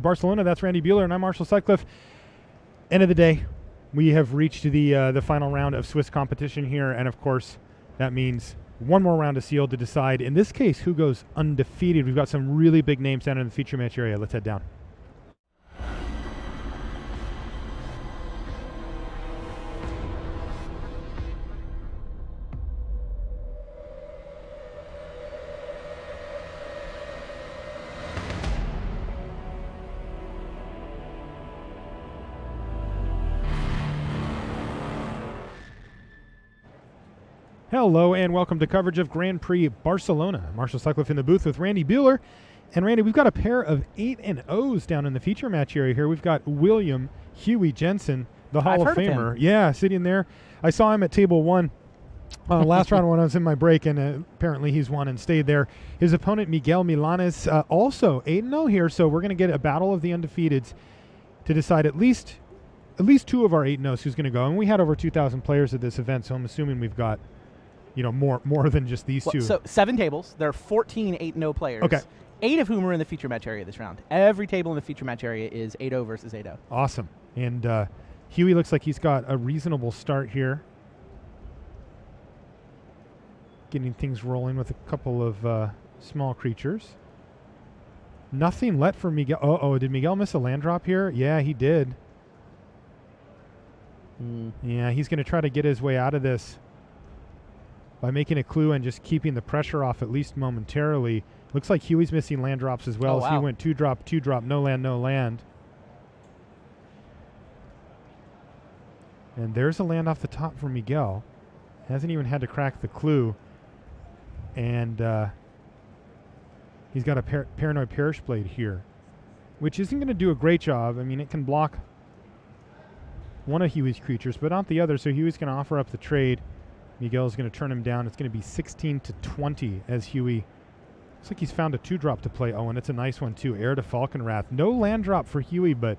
Barcelona, that's Randy Buehler, and I'm Marshall Sutcliffe. End of the day, we have reached the final round of Swiss competition here, and of course, that means one more round of sealed to decide, in this case, who goes undefeated. We've got some really big names down in the feature match area. Let's head down. Hello and welcome to coverage of Grand Prix Barcelona. Marshall Sutcliffe in the booth with Randy Buehler. And Randy, we've got a pair of 8-0s down in the feature match area here. We've got William Huey Jensen, the Hall of Famer. Yeah, sitting there. I saw him at table one last round when I was in my break, and apparently he's won and stayed there. His opponent, Miguel Milanes, also 8-0 here, so we're going to get a battle of the undefeateds to decide at least two of our 8-0s who's going to go. And we had over 2,000 players at this event, so I'm assuming we've got more than just these two. So 7 tables. There are 14 8-0 players. Okay. 8 of whom are in the feature match area this round. Every table in the feature match area is 8-0 versus 8-0. Awesome. And Huey looks like he's got a reasonable start here. Getting things rolling with a couple of small creatures. Nothing let for Miguel. Oh, did Miguel miss a land drop here? Yeah, he did. Yeah, he's going to try to get his way out of this by making a clue and just keeping the pressure off at least momentarily. Looks like Huey's missing land drops as well. Oh, wow. So he went 2-drop, no land, no land. And there's a land off the top for Miguel. Hasn't even had to crack the clue. And he's got a Paranoid Parish Blade here, which isn't going to do a great job. I mean, it can block one of Huey's creatures, but not the other. So Huey's going to offer up the trade. Miguel's going to turn him down. It's going to be 16-20 as Huey. Looks like he's found a 2-drop to play. Oh, and it's a nice one too. Heir to Falconwrath. No land drop for Huey, but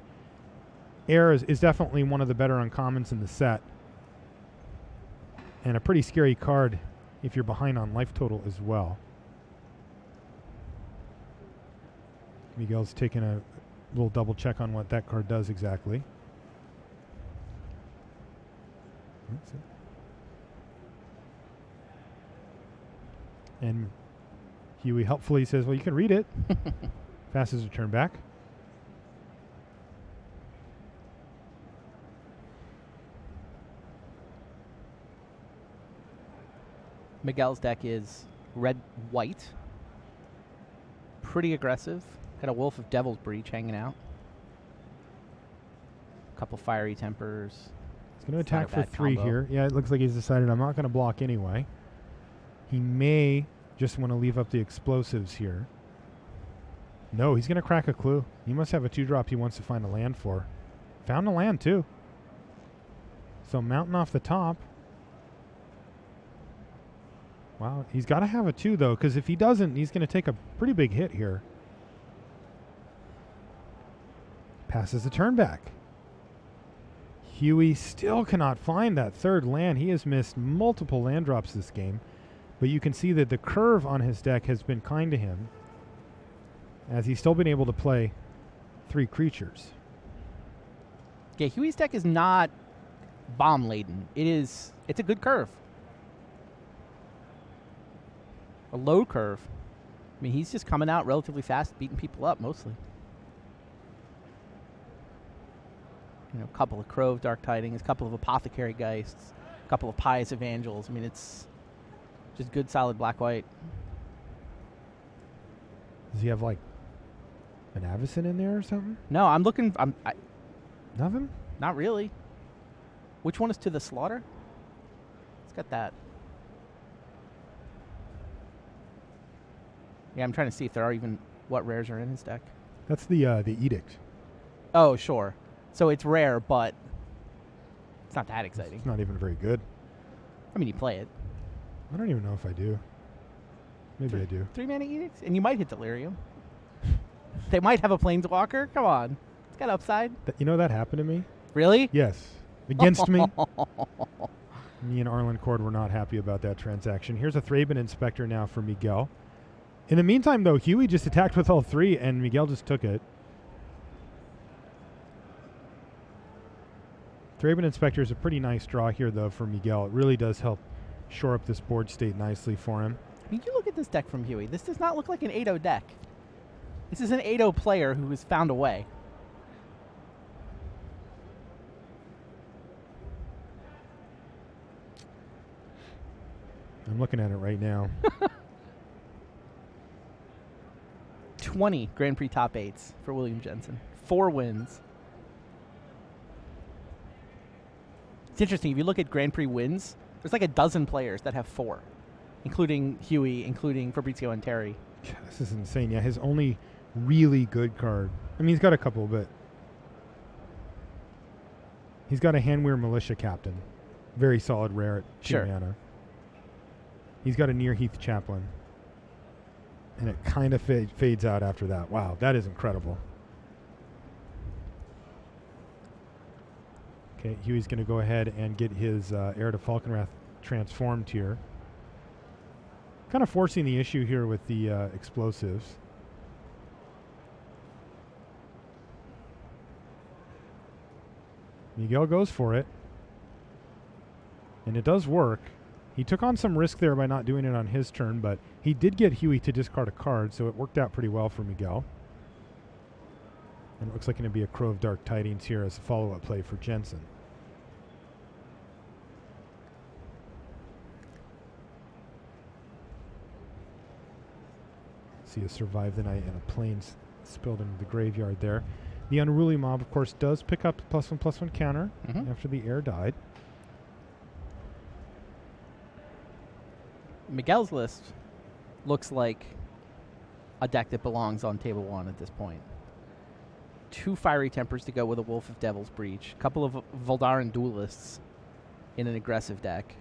Heir is definitely one of the better uncommons in the set. And a pretty scary card if you're behind on life total as well. Miguel's taking a little double check on what that card does exactly. That's it. And Huey helpfully says, well, you can read it. Passes a turn back. Miguel's deck is red-white. Pretty aggressive. Got a Wolf of Devil's Breach hanging out. A couple Fiery Tempers. He's going to attack for 3 here. Yeah, it looks like he's decided I'm not going to block anyway. He may just want to leave up the explosives here. No, he's going to crack a clue. He must have a 2-drop he wants to find a land for. Found a land, too. So mountain off the top. Wow, he's got to have a 2, though, because if he doesn't, he's going to take a pretty big hit here. Passes the turn back. Huey still cannot find that 3rd land. He has missed multiple land drops this game. But you can see that the curve on his deck has been kind to him, as he's still been able to play 3 creatures. Yeah, Huey's deck is not bomb-laden. It's a good curve. A low curve. I mean, he's just coming out relatively fast, beating people up mostly. A couple of Crow of Dark Tidings, a couple of Apothecary Geists, a couple of Pious Evangels. I mean, it's just good, solid black-white. Does he have, like, an Avacyn in there or something? No, I'm looking... Nothing? Not really. Which one is to the slaughter? It's got that. Yeah, I'm trying to see if there are even what rares are in his deck. That's the Edict. Oh, sure. So it's rare, but it's not that exciting. It's not even very good. I mean, you play it. I don't even know if I do. Maybe I do. 3-mana Edicts? And you might hit Delirium. They might have a Planeswalker. Come on. It's got upside. You know that happened to me? Really? Yes. Against me. Me and Arlen Cord were not happy about that transaction. Here's a Thraben Inspector now for Miguel. In the meantime, though, Huey just attacked with all 3, and Miguel just took it. Thraben Inspector is a pretty nice draw here, though, for Miguel. It really does help shore up this board state nicely for him. I mean, you look at this deck from Huey. This does not look like an 8-0 deck. This is an 8-0 player who has found a way. I'm looking at it right now. 20 Grand Prix top 8s for William Jensen. 4 wins. It's interesting. If you look at Grand Prix wins, there's like a dozen players that have 4, including Huey, including Fabrizio and Terry. Yeah, this is insane. Yeah, his only really good card. I mean, he's got a couple, but he's got a Handweir Militia Captain. Very solid rare at 2 mana. He's got a Near Heath Chaplain. And it kind of fades out after that. Wow, that is incredible. Okay, Huey's going to go ahead and get his Heir to Falkenrath transformed here. Kind of forcing the issue here with the explosives. Miguel goes for it. And it does work. He took on some risk there by not doing it on his turn, but he did get Huey to discard a card, so it worked out pretty well for Miguel. And it looks like going to be a Crow of Dark Tidings here as a follow-up play for Jensen. See a Survive the Night and a Plains spilled into the graveyard there. The Unruly Mob, of course, does pick up the +1/+1 counter after the heir died. Miguel's list looks like a deck that belongs on table 1 at this point. 2 Fiery Tempers to go with a Wolf of Devil's Breach. A couple of Voldaran Duelists in an aggressive deck.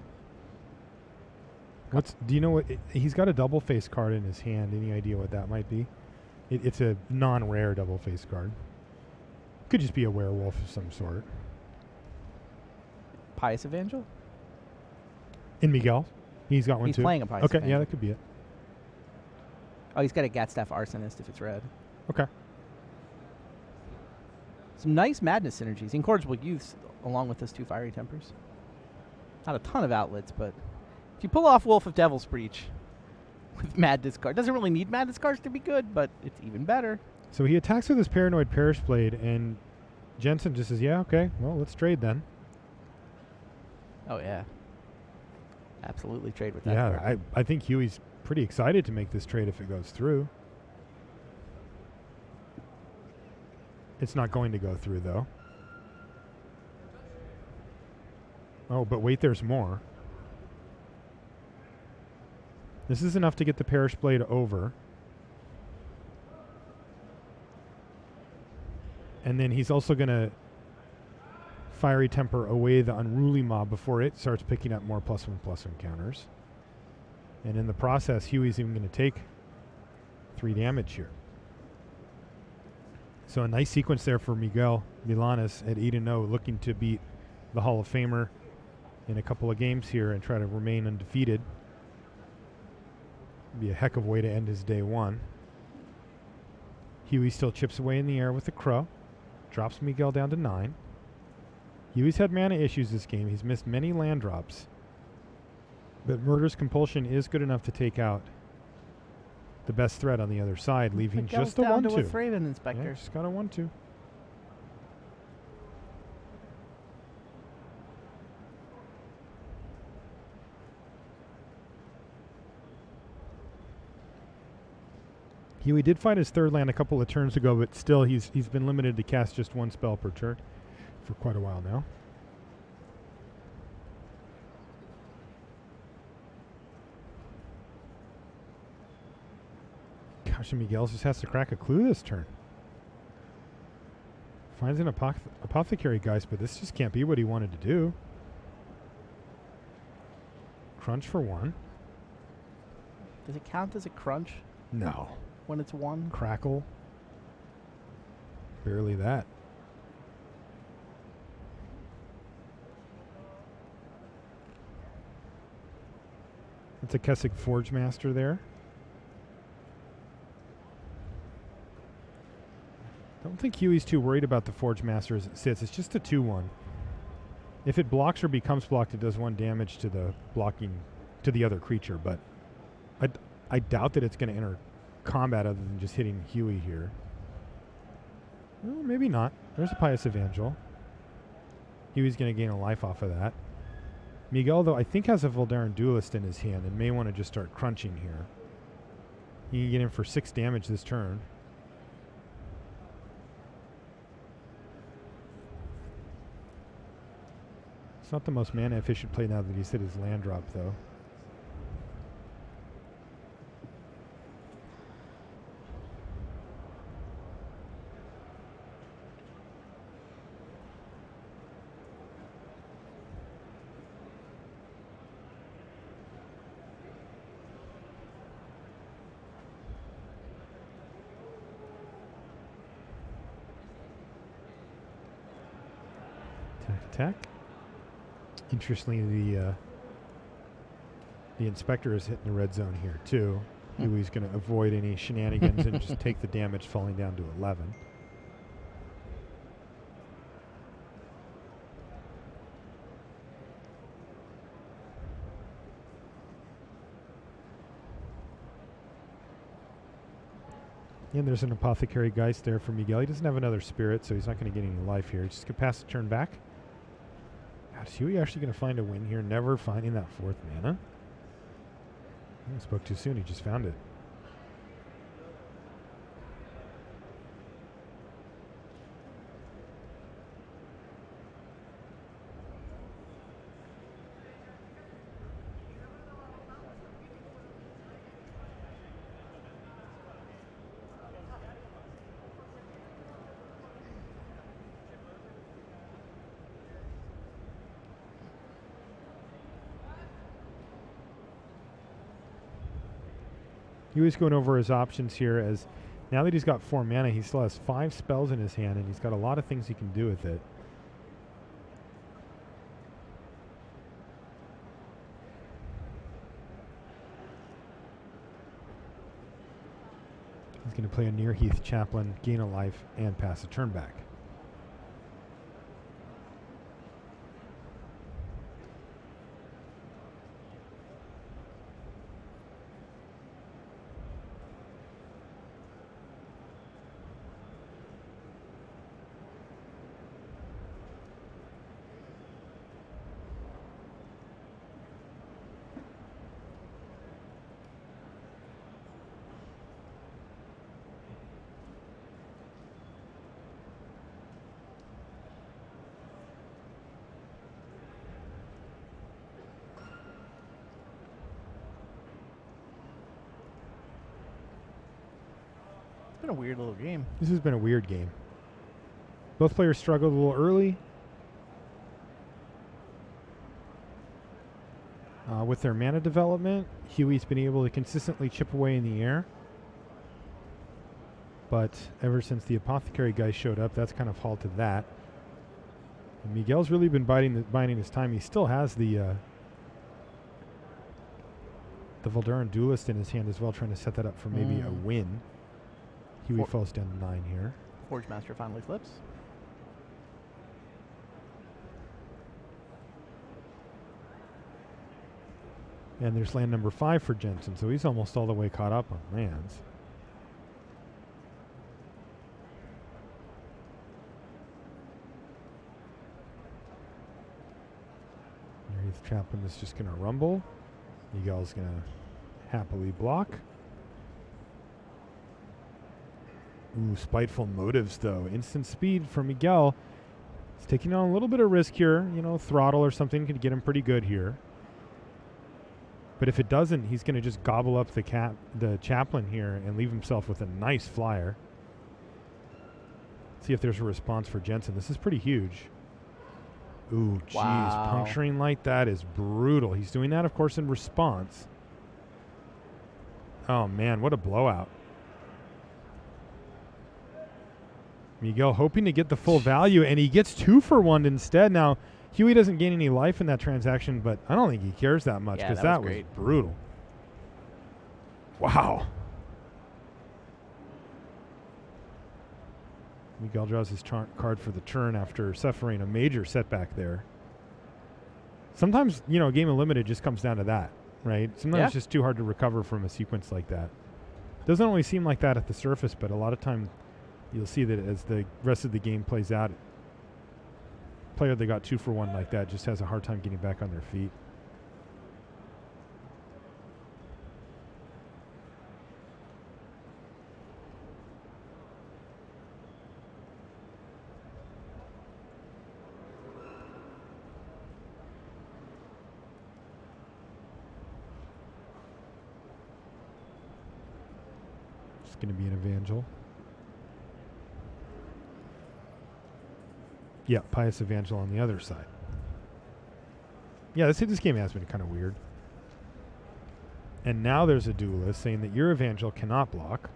Do you know what? He's got a double face card in his hand. Any idea what that might be? It's a non-rare double face card. Could just be a werewolf of some sort. Pious Evangel? In Miguel? He's got one He's too? playing a Pious Okay, Evangel. yeah, that could be it. Oh, he's got a Gatstaff Arsonist if it's red. Okay. Some nice Madness synergies. Incorrigible Youths along with those 2 Fiery Tempers. Not a ton of outlets, but if you pull off Wolf of Devil's Breach with Mad Discard, doesn't really need Mad Discards to be good, but it's even better. So he attacks with his Paranoid Parish Blade, and Jensen just says, yeah, okay, well, let's trade then. Oh, yeah. Absolutely trade with that. Yeah, I think Huey's pretty excited to make this trade if it goes through. It's not going to go through, though. Oh, but wait, there's more. This is enough to get the Parish Blade over. And then he's also going to Fiery Temper away the Unruly Mob before it starts picking up more +1/+1 counters. And in the process, Huey's even going to take 3 damage here. So a nice sequence there for Miguel Milanes at 8-0, looking to beat the Hall of Famer in a couple of games here and try to remain undefeated. Be a heck of a way to end his day 1. Huey still chips away in the air with the Crow. Drops Miguel down to 9. Huey's had mana issues this game. He's missed many land drops. But Murderous Compulsion is good enough to take out the best threat on the other side, leaving Miguel's just a 1-2. down to a Thraben Inspector. Yeah, just got a 1-2. Huey did find his 3rd land a couple of turns ago, but still he's been limited to cast just 1 spell per turn for quite a while now. Gosh, and Miguel just has to crack a clue this turn. Finds an Apothecary Geist, but this just can't be what he wanted to do. Crunch for 1. Does it count as a crunch No. when it's 1? Crackle. Barely that. It's a Kessig Forge Master there. Don't think Huey's too worried about the Forge Master as it sits. It's just a 2-1. If it blocks or becomes blocked, it does 1 damage to the blocking to the other creature, but I doubt that it's going to enter combat other than just hitting Huey here. Well, maybe not. There's a Pious Evangel. Huey's going to gain a life off of that. Miguel, though, I think has a Voldaren Duelist in his hand and may want to just start crunching here. He can get in for 6 damage this turn. It's not the most mana efficient play now that he's hit his land drop, though. Attack. Interestingly, the Inspector is hitting the red zone here too. Huey's going to avoid any shenanigans and just take the damage, falling down to 11. And there's an Apothecary Geist there for Miguel. He doesn't have another spirit, so he's not going to get any life here. He's just going to pass the turn back. God, is Huey actually going to find a win here? Never finding that 4th mana. I spoke too soon. He just found it. Huey's going over his options here, as now that he's got 4 mana, he still has 5 spells in his hand, and he's got a lot of things he can do with it. He's going to play a Nearheath Chaplain, gain a life, and pass a turn back. It's been a weird little game. This has been a weird game. Both players struggled a little early with their mana development. Huey's been able to consistently chip away in the air, but ever since the Apothecary guy showed up, that's kind of halted that. And Miguel's really been biding his time. He still has the Voldaren Duelist in his hand as well, trying to set that up for maybe a win. Huey falls down to 9 here. Forge Master finally flips. And there's land number 5 for Jensen, so he's almost all the way caught up on lands. Nearheath Chaplain is just going to rumble. Miguel's going to happily block. Ooh, Spiteful Motives, though. Instant speed for Miguel. He's taking on a little bit of risk here. You know, Throttle or something could get him pretty good here. But if it doesn't, he's going to just gobble up the Chaplain here and leave himself with a nice flyer. See if there's a response for Jensen. This is pretty huge. Ooh, jeez. Wow. Puncturing Light, that is brutal. He's doing that, of course, in response. Oh, man, what a blowout. Miguel hoping to get the full value, and he gets 2 for 1 instead. Now, Huey doesn't gain any life in that transaction, but I don't think he cares that much because that was brutal. Wow. Miguel draws his card for the turn after suffering a major setback there. Sometimes, a game of limited just comes down to that, right? Sometimes it's just too hard to recover from a sequence like that. Doesn't always seem like that at the surface, but a lot of time you'll see that as the rest of the game plays out, player that got 2 for 1 like that just has a hard time getting back on their feet. Going to be an Evangel. Yeah, Pious Evangel on the other side. Yeah, this game has been kind of weird. And now there's a duelist saying that your Evangel cannot block.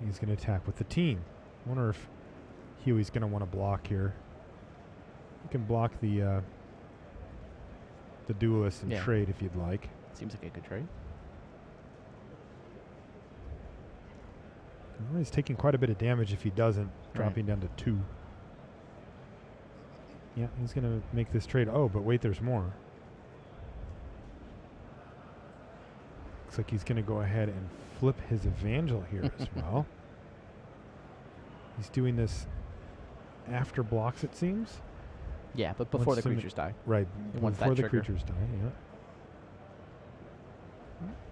He's going to attack with the team. I wonder if Huey's going to want to block here. You can block the duelist and trade if you'd like. Seems like a good trade. Well, he's taking quite a bit of damage if he doesn't, dropping down to 2. Yeah, he's going to make this trade. Oh, but wait, there's more. Looks like he's going to go ahead and flip his Evangel here as well. He's doing this after blocks, it seems. Yeah, but before the creatures die. Right, before the creatures die, yeah.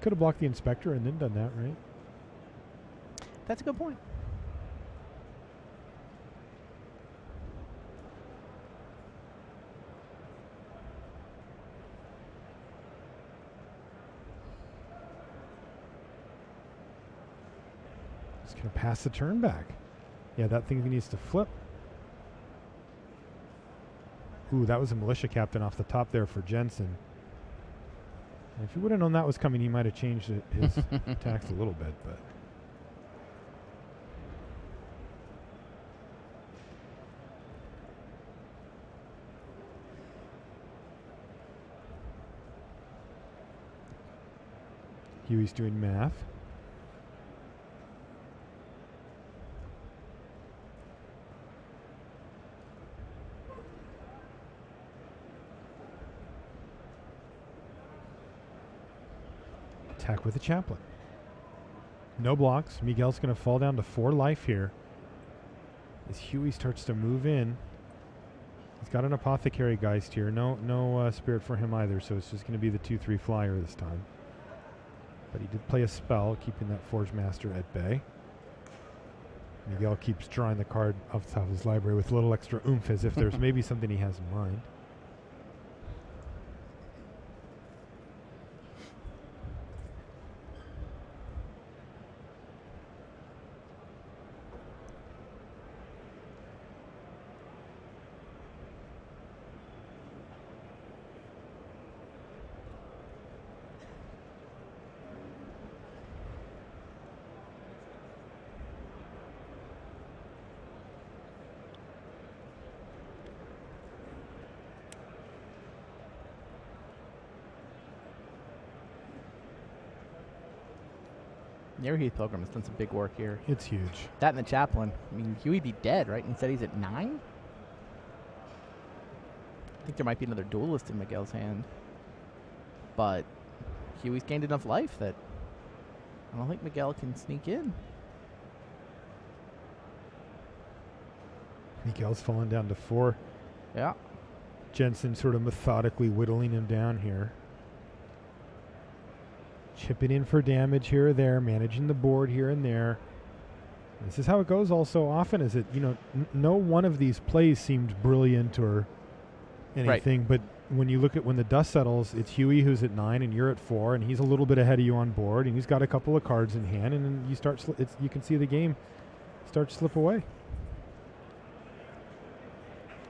Could have blocked the Inspector and then done that, right? That's a good point. Just going to pass the turn back. Yeah, that thing needs to flip. Ooh, that was a militia captain off the top there for Jensen. And if he would have known that was coming, he might have changed his attacks a little bit, but... Huey's doing math. Attack with the chaplain. No blocks. Miguel's going to fall down to 4 life here. As Huey starts to move in. He's got an Apothecary Geist here. No spirit for him either, so it's just going to be the 2/3 flyer this time. But he did play a spell, keeping that Forge Master at bay. Miguel keeps drawing the card off the top of his library with a little extra oomph, as if there's maybe something he has in mind. Nearheath Pilgrim has done some big work here. It's huge. That and the Chaplain. I mean, Huey'd be dead, right? Instead he's at 9? I think there might be another duelist in Miguel's hand. But Huey's gained enough life that I don't think Miguel can sneak in. Miguel's fallen down to 4. Yeah. Jensen sort of methodically whittling him down here. Chipping in for damage here or there, managing the board here and there. This is how it goes all so often, is it, no one of these plays seemed brilliant or anything, but when you look at when the dust settles, it's Huey who's at 9 and you're at 4, and he's a little bit ahead of you on board, and he's got a couple of cards in hand, and then you can see the game start to slip away.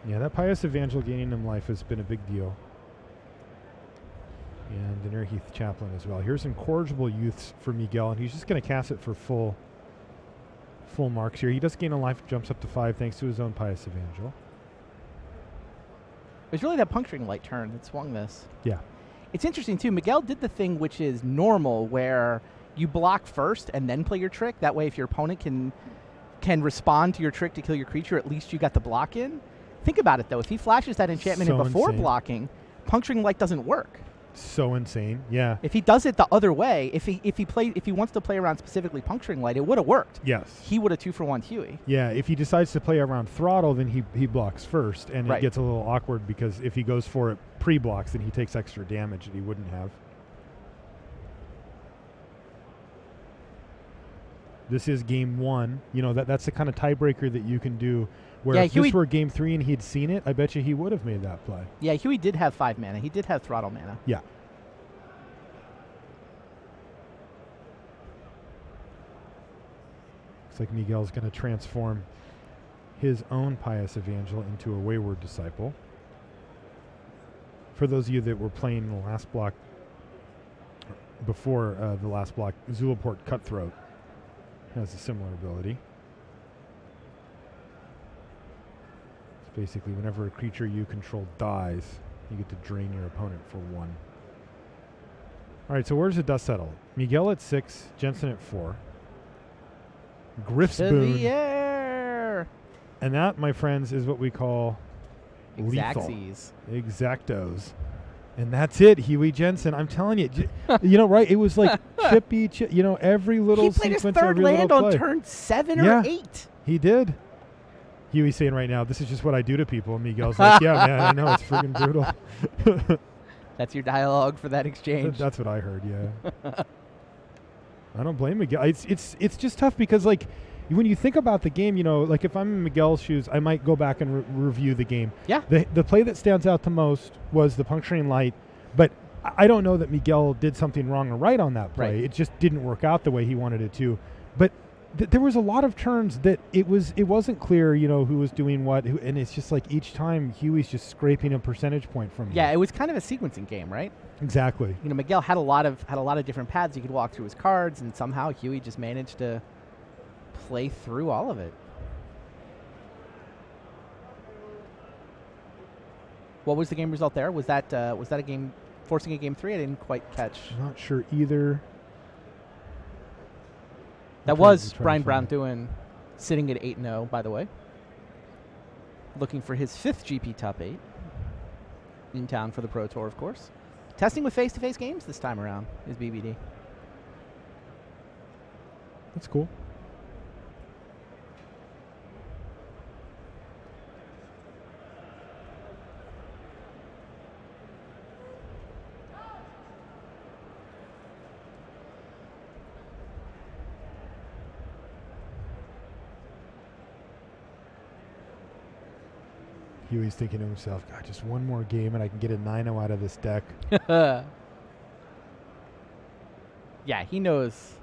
Yeah, that Pious Evangel gaining him life has been a big deal. And the Nearheath Chaplain as well. Here's Incorrigible Youths for Miguel, and he's just going to cast it for full marks here. He does gain a life, jumps up to 5 thanks to his own Pious Evangel. It was really that Puncturing Light turn that swung this. Yeah. It's interesting, too. Miguel did the thing which is normal, where you block first and then play your trick. That way, if your opponent can respond to your trick to kill your creature, at least you got the block in. Think about it, though. If he flashes that enchantment in So before insane. blocking, Puncturing Light doesn't work. So insane. Yeah. If he does it the other way, if he wants to play around specifically Puncturing Light, it would have worked. Yes. He would have 2-for-1 Huey. Yeah, if he decides to play around Throttle, then he blocks first, and Right. it gets a little awkward because if he goes for it pre-blocks, then he takes extra damage that he wouldn't have. This is game 1. You know, that's the kind of tiebreaker that you can do. Where Yeah, if Huey- this were game 3 and he'd seen it, I bet you he would have made that play. Yeah, Huey did have 5 mana. He did have Throttle mana. Yeah. Looks like Miguel's going to transform his own Pious Evangel into a Wayward Disciple. For those of you that were playing the last block, before the last block, Zulaport Cutthroat has a similar ability. It's basically whenever a creature you control dies, you get to drain your opponent for 1. All right, so where's the dust settle? Miguel at 6, Jensen at 4. Griff's To Boon. the air! And that, my friends, is what we call lethal. Exactsies. Exactos. And that's it, Huey Jensen. I'm telling you, you know, right? It was like chippy, you know, every little He played his sequence, third every land little on play. turn 7 Yeah. or 8. He did. Huey's saying right now, this is just what I do to people. And Miguel's like, yeah, man, I know, it's freaking brutal. That's your dialogue for that exchange. That's what I heard, yeah. I don't blame Miguel. It's just tough because, like, when you think about the game, you know, like if I'm in Miguel's shoes, I might go back and review the game. Yeah. The play that stands out the most was the Puncturing Light, but I don't know that Miguel did something wrong or right on that play. Right. It just didn't work out the way he wanted it to. But there was a lot of turns that it wasn't clear, you know, who was doing what, and it's just like each time Huey's just scraping a percentage point from Yeah, you. it was kind of a sequencing game, right? Exactly. You know, Miguel had a lot of different paths he could walk through his cards, and somehow Huey just managed to play through all of it. What was the game result there? Was that a game forcing a game 3? I didn't quite catch. I'm not sure either. That I'm was trying to Brian find Brown it. doing sitting at 8-0, by the way. Looking for his 5th GP top 8. In town for the Pro Tour, of course. Testing with face-to-face games this time around is BBD. That's cool. Huey's thinking to himself, God, just one more game and I can get a 9-0 out of this deck. Yeah, he knows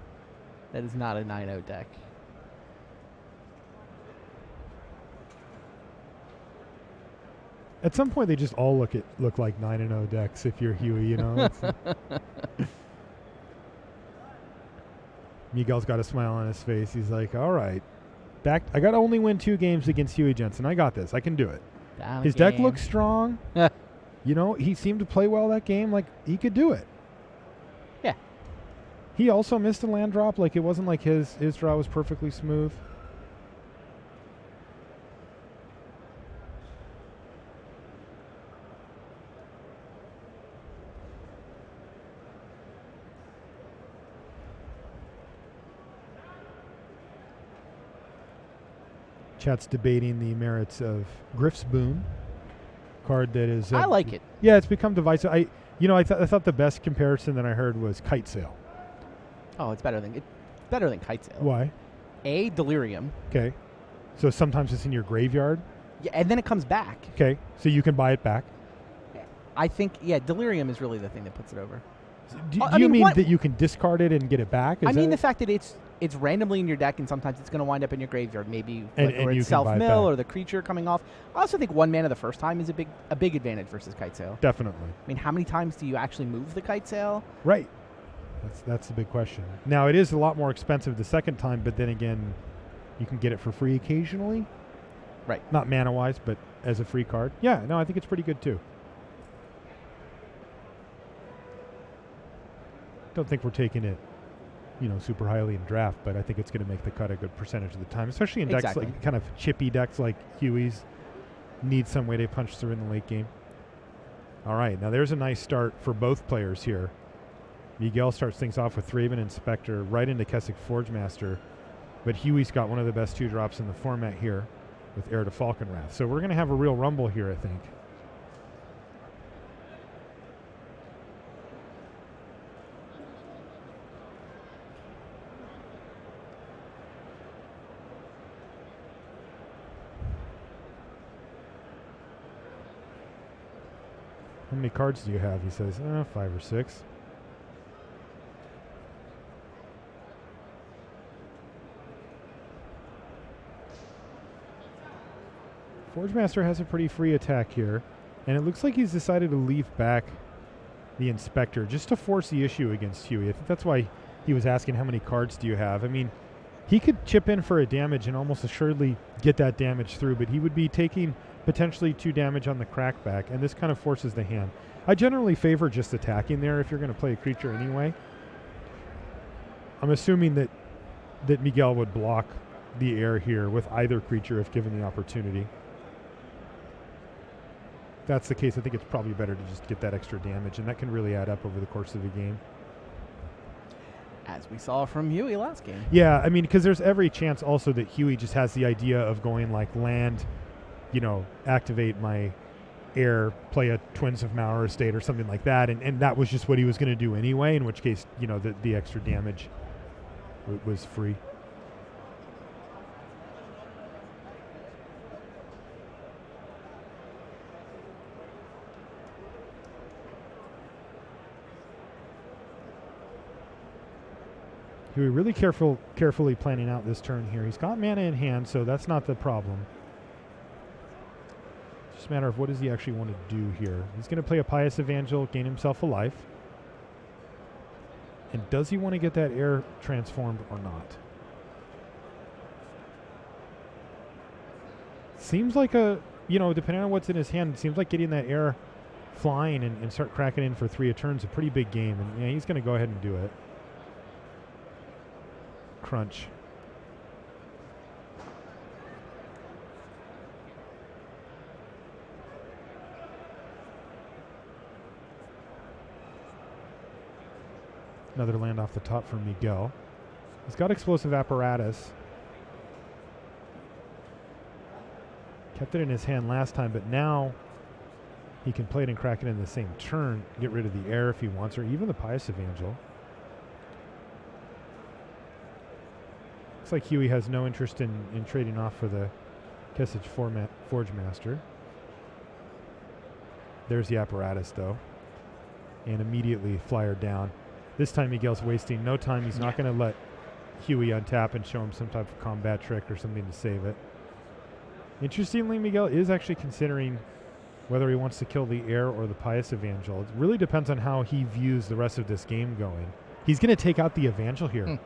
that is not a 9-0 deck. At some point, they just all look like 9-0 decks if you're Huey, you know? Miguel's got a smile on his face. He's like, all right, I got to only win 2 games against Huey Jensen. I got this. I can do it. Down His again. deck looks strong. You know, he seemed to play well that game. Like, he could do it. Yeah. He also missed a land drop. Like, it wasn't like his draw was perfectly smooth. Chat's debating the merits of Griff's Boon card that is. I like it. Yeah, it's become divisive. I thought the best comparison that I heard was Kite Sail. Oh, it's better than Kite Sail. Why? A, Delirium. Okay. So sometimes it's in your graveyard. Yeah, and then it comes back. Okay. So you can buy it back. I think, yeah, Delirium is really the thing that puts it over. Do I you mean, mean what- that you can discard it and get it back? Is I mean that the fact that it's randomly in your deck and sometimes it's going to wind up in your graveyard, maybe And- like, and or you it's can buy it self-mill back. or the creature coming off. I also think 1 mana the first time is a big advantage versus Kite Sail. Definitely. I mean, how many times do you actually move the Kite Sail? Right. That's the big question. Now, it is a lot more expensive the second time, but then again, you can get it for free occasionally. Right. Not mana-wise, but as a free card. Yeah, no, I think it's pretty good too. Don't think we're taking it, you know, super highly in draft, but I think it's going to make the cut a good percentage of the time, especially in decks Exactly. like kind of chippy decks like Huey's. need some way to punch through in the late game. All right, now there's a nice start for both players here. Miguel starts things off with Thraben Inspector right into Kessig Forgemaster, but Huey's got one of the best 2 drops in the format here with Heir to Falconwrath. So we're going to have a real rumble here, I think. How many cards do you have? He says, 5 or 6. Forgemaster has a pretty free attack here, and it looks like he's decided to leave back the Inspector just to force the issue against Huey. I think that's why he was asking how many cards do you have. I mean, he could chip in for a damage and almost assuredly get that damage through, but he would be taking potentially 2 damage on the crackback, and this kind of forces the hand. I generally favor just attacking there if you're going to play a creature anyway. I'm assuming that Miguel would block the Heir here with either creature if given the opportunity. If that's the case, I think it's probably better to just get that extra damage, and that can really add up over the course of the game. As we saw from Huey last game. Yeah, I mean, because there's every chance also that Huey just has the idea of going like land, activate my Heir, play a Twins of Mauer Estate or something like that, and that was just what he was going to do anyway, in which case, the extra damage was free. Huey really carefully planning out this turn here. He's got mana in hand, so that's not the problem. It's just a matter of what does he actually want to do here. He's going to play a Pious Evangel, gain himself a life. And does he want to get that Heir transformed or not? Seems like depending on what's in his hand, it seems like getting that Heir flying and start cracking in for 3 a turn is a pretty big game. And yeah, he's going to go ahead and do it. Crunch. Another land off the top for Miguel. He's got Explosive Apparatus. Kept it in his hand last time, but now he can play it and crack it in the same turn, get rid of the Heir if he wants, or even the Pious Evangel. Looks like Huey has no interest in trading off for the Kessig Forgemaster. There's the Apparatus, though. And immediately flyer down. This time Miguel's wasting no time. He's not going to let Huey untap and show him some type of combat trick or something to save it. Interestingly, Miguel is actually considering whether he wants to kill the Heir or the Pious Evangel. It really depends on how he views the rest of this game going. He's going to take out the Evangel here.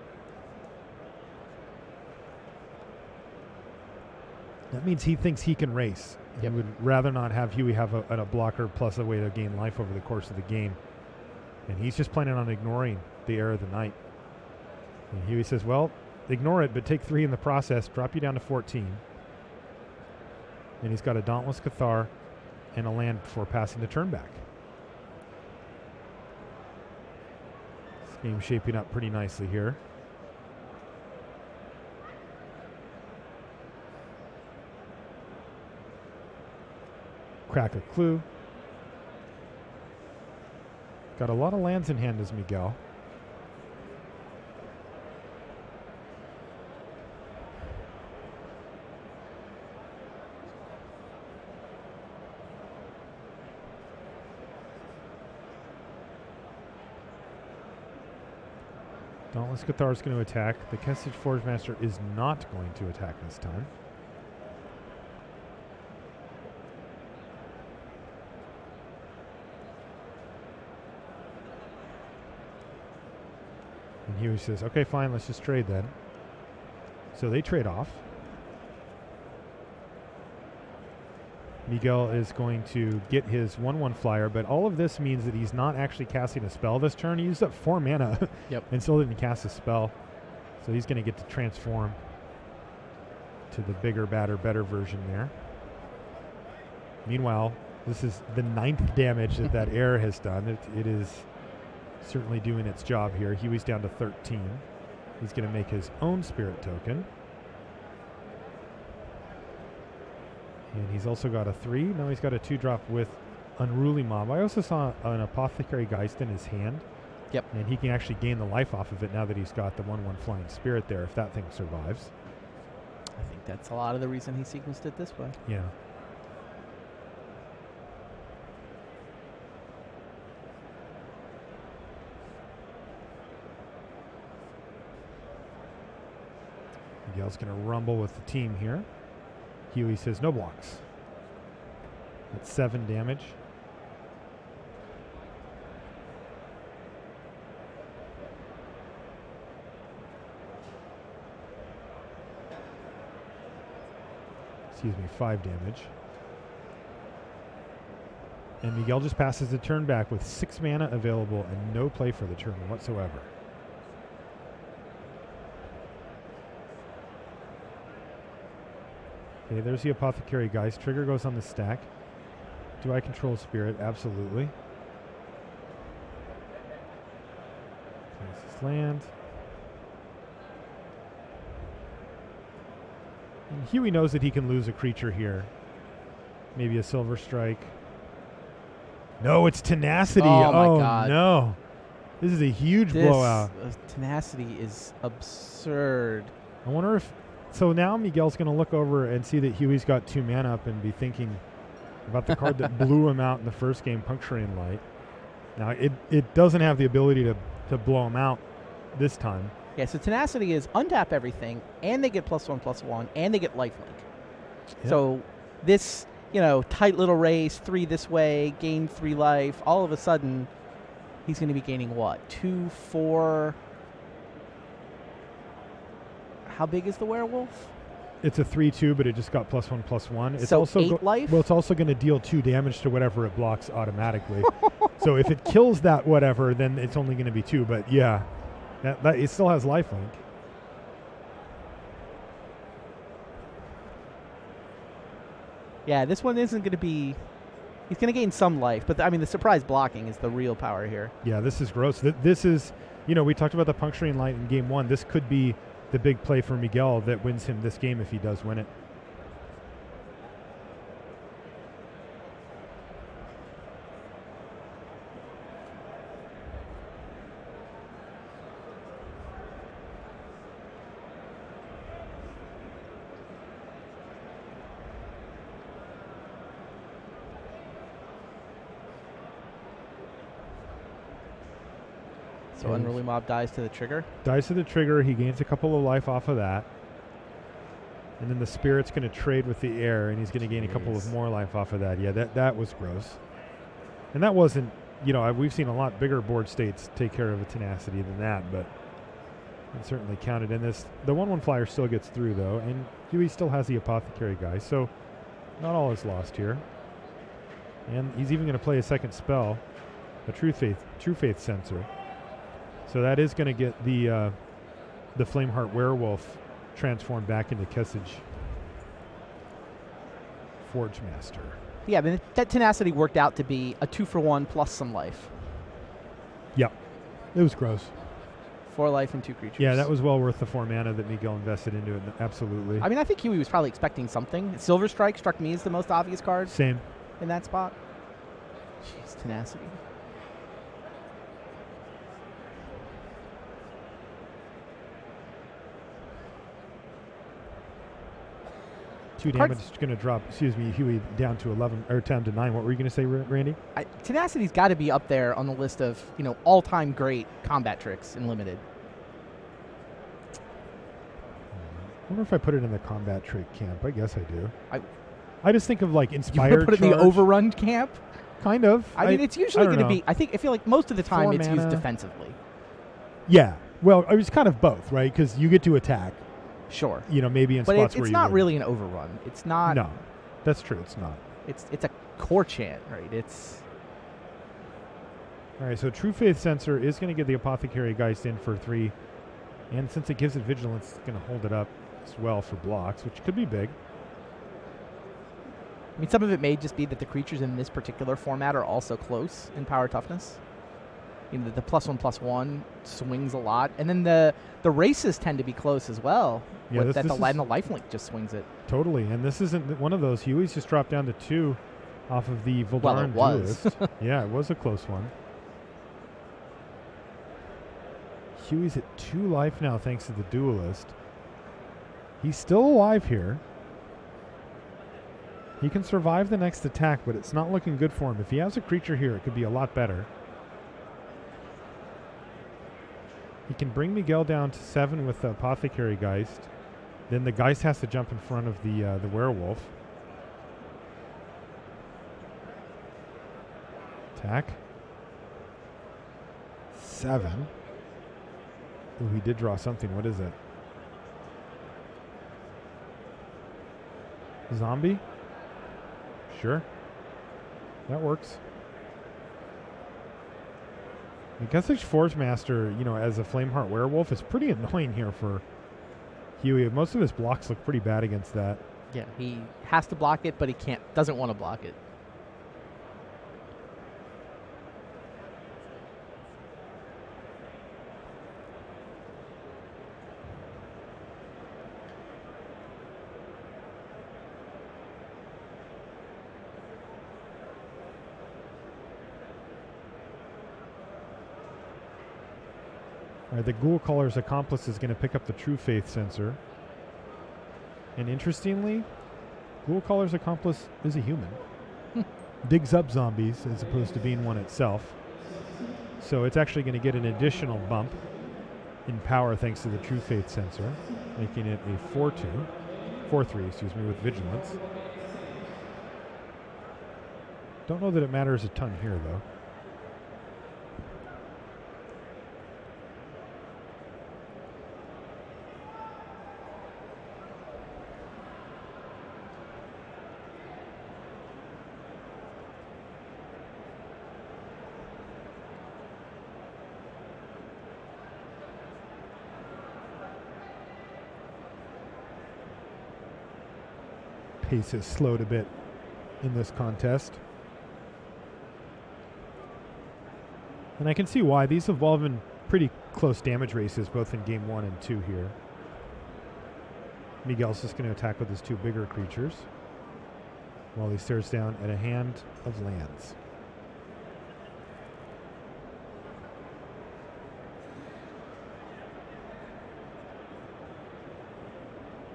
That means he thinks he can race. He would rather not have Huey have a blocker plus a way to gain life over the course of the game. And he's just planning on ignoring the Heir of the Night. And Huey says, well, ignore it, but take 3 in the process, drop you down to 14. And he's got a Dauntless Cathar and a land before passing the turn back. This game's shaping up pretty nicely here. Crack a clue. Got a lot of lands in hand as Miguel. Dauntless Cathar is going to attack. The Kessig Forgemaster is not going to attack this time. And Huey says, okay, fine, let's just trade then. So they trade off. Miguel is going to get his 1/1 flyer, but all of this means that he's not actually casting a spell this turn. He used up 4 mana and still didn't cast a spell. So he's going to get to transform to the bigger, badder, better version there. Meanwhile, this is the 9th damage that that air has done. It is certainly doing its job here. Huey's down to 13. He's going to make his own spirit token. And he's also got a 3. Now he's got a 2-drop with Unruly Mob. I also saw an Apothecary Geist in his hand. Yep. And he can actually gain the life off of it now that he's got the 1/1 Flying Spirit there, if that thing survives. I think that's a lot of the reason he sequenced it this way. Yeah. Miguel's going to rumble with the team here. Huey says no blocks. That's 7 damage. Excuse me, 5 damage. And Miguel just passes the turn back with 6 mana available and no play for the turn whatsoever. Okay, there's the Apothecary Geist. Trigger goes on the stack. Do I control Spirit? Absolutely. Place this land. And Huey knows that he can lose a creature here. Maybe a Silver Strike. No, it's Tenacity. Oh, my God. No. This is a huge blowout. Tenacity is absurd. I wonder if... So now Miguel's going to look over and see that Huey's got 2 mana up and be thinking about the card that blew him out in the first game, Puncturing Light. Now, it doesn't have the ability to blow him out this time. Yeah, so Tenacity is untap everything, and they get +1/+1, and they get lifelink. Yep. So this, tight little race, 3 this way, gain 3 life, all of a sudden, he's going to be gaining what? 2, 4... How big is the werewolf? It's a 3/2, but it just got +1/+1. It's so also 8 life? Well, it's also going to deal 2 damage to whatever it blocks automatically. So if it kills that whatever, then it's only going to be 2. But yeah, that it still has lifelink. Yeah, this one isn't going to be... He's going to gain some life, but the surprise blocking is the real power here. Yeah, this is gross. This is, we talked about the Puncturing Light in game 1. This could be the big play for Miguel that wins him this game if he does win it. So Unruly Mob dies to the trigger? Dies to the trigger. He gains a couple of life off of that. And then the Spirit's going to trade with the air, and he's going to gain a couple of more life off of that. Yeah, that was gross. And that wasn't, we've seen a lot bigger board states take care of a Tenacity than that, but it certainly counted in this. The 1/1 flyer still gets through, though, and Huey still has the Apothecary guy, so not all is lost here. And he's even going to play a second spell, a True Faith Sensor. So that is going to get the Flameheart Werewolf transformed back into Kessage Forge Master. Yeah, but that Tenacity worked out to be a 2-for-1 plus some life. Yep. It was gross. 4 life and 2 creatures. Yeah, that was well worth the 4 mana that Miguel invested into it. Absolutely. I think Huey was probably expecting something. Silver Strike struck me as the most obvious card. Same. In that spot. Jeez, Tenacity. 2 damage is going to drop, Huey down to 11 or 10 to 9. What were you going to say, Randy? Tenacity's got to be up there on the list of, all-time great combat tricks in Limited. I wonder if I put it in the combat trick camp. I guess I do. I just think of Inspired You put it in the Overrun camp? Kind of. It's usually going to be, I feel like most of the time it's used defensively. Yeah. Well, it was kind of both, right? Because you get to attack. Sure. Maybe in but spots where it's you not win. really an overrun. It's not. No, that's true. It's not. It's a core chant, right? It's. All right, so True Faith Sensor is going to get the Apothecary Geist in for 3. And since it gives it Vigilance, it's going to hold it up as well for blocks, which could be big. I mean, some of it may just be that the creatures in this particular format are also close in power toughness. You know, the +1/+1 swings a lot, and then the races tend to be close as well. Yeah, and the lifelink just swings it. Totally, and this isn't one of those. Huey's just dropped down to 2 off of the Voldaren Well, it was. Duelist. Yeah, it was a close one. Huey's at 2 life now thanks to the Duelist. He's still alive here. He can survive the next attack, but it's not looking good for him. If he has a creature here, it could be a lot better. He can bring Miguel down to 7 with the Apothecary Geist. Then the Geist has to jump in front of the Werewolf. Attack. 7. Ooh, he did draw something. What is it? Zombie? Sure. That works. I guess Forge Master, you know, as a Flameheart Werewolf is pretty annoying here for Huey. Most of his blocks look pretty bad against that. Yeah, he has to block it, but he doesn't want to block it. All right, the Ghoul Caller's Accomplice is going to pick up the True Faith sensor. And interestingly, Ghoul Caller's Accomplice is a human. Digs up zombies as opposed to being one itself. So it's actually going to get an additional bump in power thanks to the True Faith sensor, making it a 4-3, excuse me, with Vigilance. Don't know that it matters a ton here, though. Pace has slowed a bit in this contest. And I can see why. These have all been pretty close damage races, both in game 1 and 2 here. Miguel's just going to attack with his 2 bigger creatures while he stares down at a hand of lands.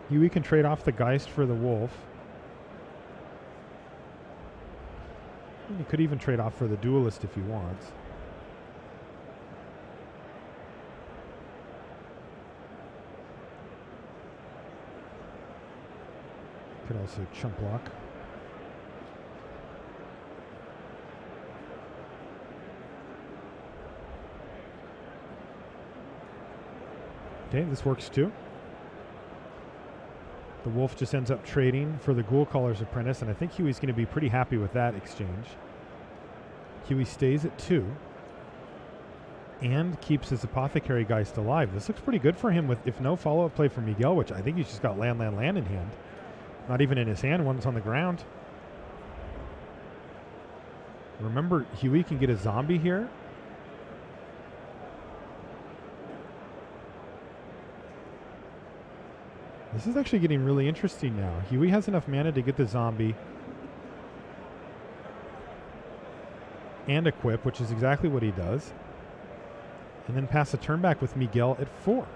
Huey can trade off the Geist for the Wolf. He could even trade off for the Duelist if he wants. Could also chump block. Okay, this works too. The Wolf just ends up trading for the Ghoul Caller's Apprentice, and I think Huey's going to be pretty happy with that exchange. Huey stays at 2 and keeps his Apothecary Geist alive. This looks pretty good for him with, if no follow-up play from Miguel, which I think he's just got land in hand. Not even in his hand, one's on the ground. Remember, Huey can get a zombie here. This is actually getting really interesting now. Huey has enough mana to get the zombie and equip, which is exactly what he does. And then pass a turn back with Miguel at 4.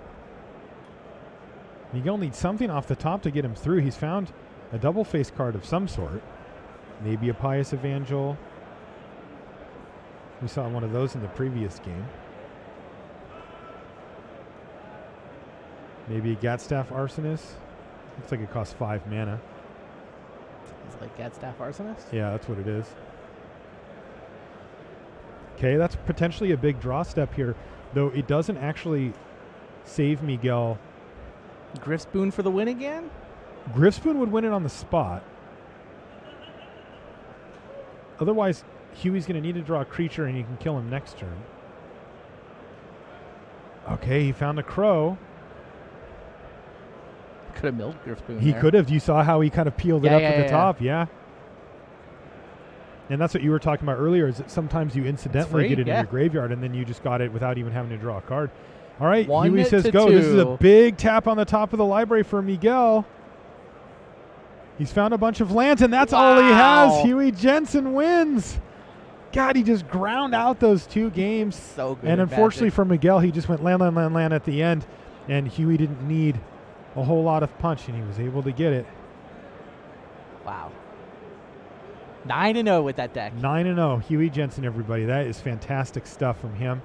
Miguel needs something off the top to get him through. He's found a double face card of some sort. Maybe a Pious Evangel. We saw one of those in the previous game. Maybe a Gatstaff Arsonist. Looks like it costs 5 mana. It's like Gatstaff Arsonist? Yeah, that's what it is. Okay, that's potentially a big draw step here, though it doesn't actually save Miguel. Griftspoon for the win again? Griftspoon would win it on the spot. Otherwise, Huey's going to need to draw a creature and you can kill him next turn. Okay, he found a crow. Could have milled Griftspoon. He could have. You saw how he kind of peeled it up at the top. Yeah. And that's what you were talking about earlier, is that sometimes you incidentally free, get it in yeah. your graveyard, and then you just got it without even having to draw a card. All right, 1 Huey says to go. This is a 2. big tap on the top of the library for Miguel. He's found a bunch of lands, and that's all he Wow. has. Huey Jensen wins. God, he just ground out those 2 games. So good. And at unfortunately Magic. for Miguel, he just went land at the end, and Huey didn't need a whole lot of punch, and he was able to get it. Wow. 9-0 with that deck. 9-0. Huey Jensen, everybody. That is fantastic stuff from him.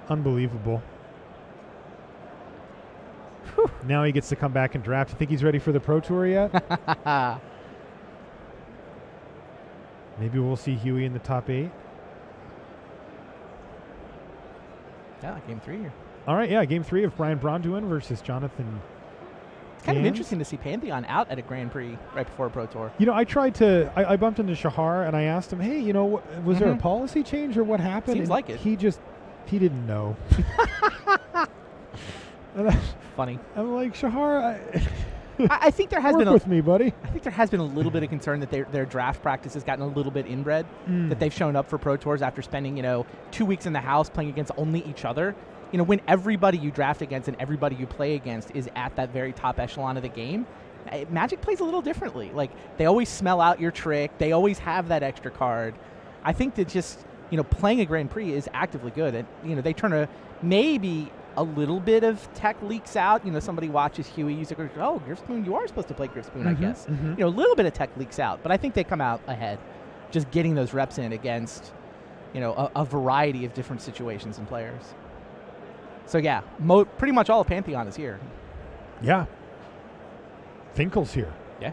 Unbelievable. Whew. Now he gets to come back and draft. You think he's ready for the Pro Tour yet? Maybe we'll see Huey in the top 8. Yeah, game 3 here. All right, yeah, game 3 of Brian Bronduin versus Jonathan. It's kind of Gans. interesting to see Pantheon out at a Grand Prix right before a Pro Tour. You know, I bumped into Shahar and I asked him, hey, you know, was there a policy change or what happened? Seems And like it. He didn't know. Funny. I'm like, Shahar, I think there has work been with me, buddy. I think there has been a little bit of concern that their draft practice has gotten a little bit inbred. That they've shown up for Pro Tours after spending 2 weeks in the house playing against only each other. When everybody you draft against and everybody you play against is at that very top echelon of the game, Magic plays a little differently. Like, they always smell out your trick. They always have that extra card. I think that just, playing a Grand Prix is actively good. And, they turn maybe a little bit of tech leaks out. Somebody watches Huey use it. Oh, Griffspoon, you are supposed to play Griffspoon, I guess. A little bit of tech leaks out. But I think they come out ahead just getting those reps in against, a variety of different situations and players. So, yeah, pretty much all of Pantheon is here. Yeah. Finkel's here. Yeah.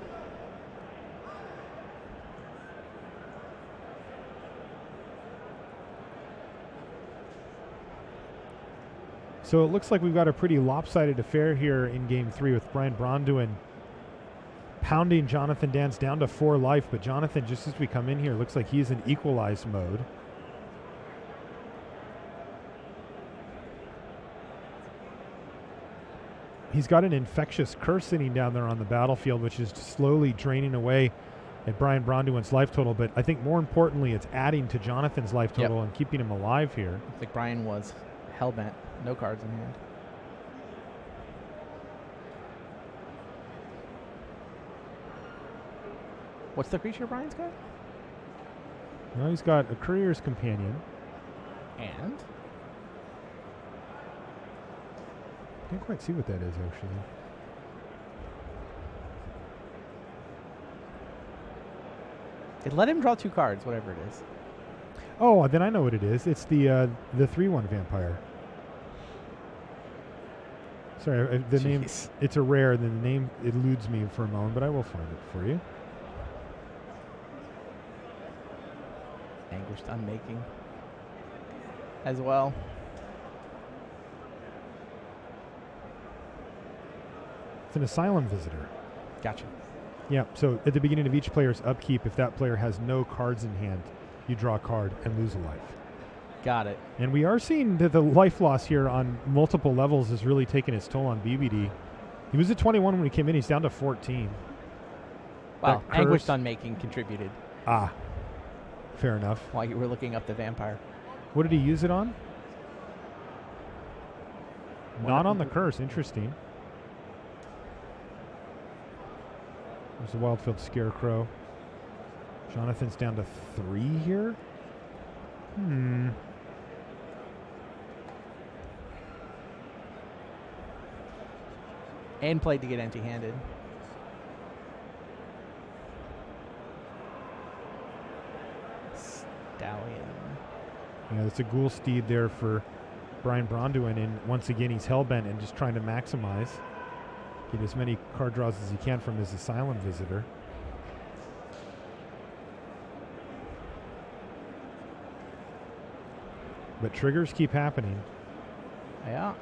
So it looks like we've got a pretty lopsided affair here in game 3 with Brian Bronduin pounding Jonathan Dans down to 4 life. But Jonathan, just as we come in here, looks like he's in equalized mode. He's got an infectious curse sitting down there on the battlefield, which is slowly draining away at Brian Bronduin's life total. But I think more importantly, it's adding to Jonathan's life total and keeping him alive here. Looks like Brian was hell-bent. No cards in hand. What's the creature Brian's got? Now he's got a Courier's Companion. And? Can't quite see what that is, actually. It let him draw 2 cards, whatever it is. Oh, then I know what it is. It's the 3/1 vampire. Sorry, the name. It's a rare. The name eludes me for a moment, but I will find it for you. Anguished Unmaking as well. It's an Asylum Visitor. Gotcha. Yeah, so at the beginning of each player's upkeep, if that player has no cards in hand, you draw a card and lose a life. Got it. And we are seeing that the life loss here on multiple levels is really taking its toll on BBD. He was at 21 when he came in. He's down to 14. Wow, That Anguished curse- Unmaking contributed Ah, fair enough. while you were looking up the vampire. What did he use it on? What Not on the happened? curse. Interesting. There's the Wildfield Scarecrow. Jonathan's down to 3 here. And played to get empty-handed. Stallion. Yeah, it's a Ghoul Steed there for Brian Bronduin, and once again he's hellbent and just trying to maximize. Get as many card draws as he can from his Asylum Visitor. But triggers keep happening. Yeah.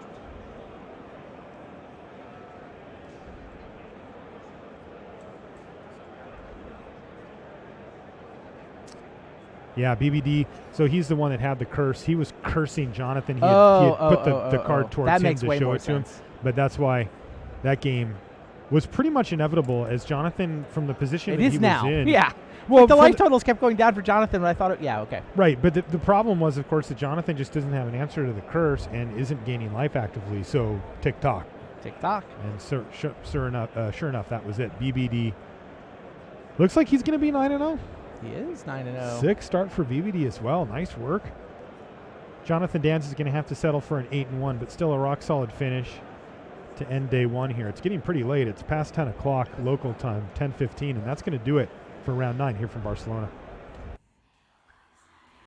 Yeah, BBD. So he's the one that had the curse. He was cursing Jonathan. He had put the card towards that him makes to way show more it to him. sense. But that's why that game was pretty much inevitable as Jonathan, from the position It that is he now. was in. Yeah. Well, The for life totals kept going down for Jonathan, but I thought, yeah, okay. right, but the problem was, of course, that Jonathan just doesn't have an answer to the curse and isn't gaining life actively. So tick-tock. Tick-tock. And sure enough, that was it. BBD looks like he's going to be 9-0. He is 9-0. 6 start for BBD as well. Nice work. Jonathan Dans is going to have to settle for an 8-1, but still a rock-solid finish to end day 1 here. It's getting pretty late. It's past 10 o'clock local time, 10:15, and that's going to do it for round 9 here from Barcelona.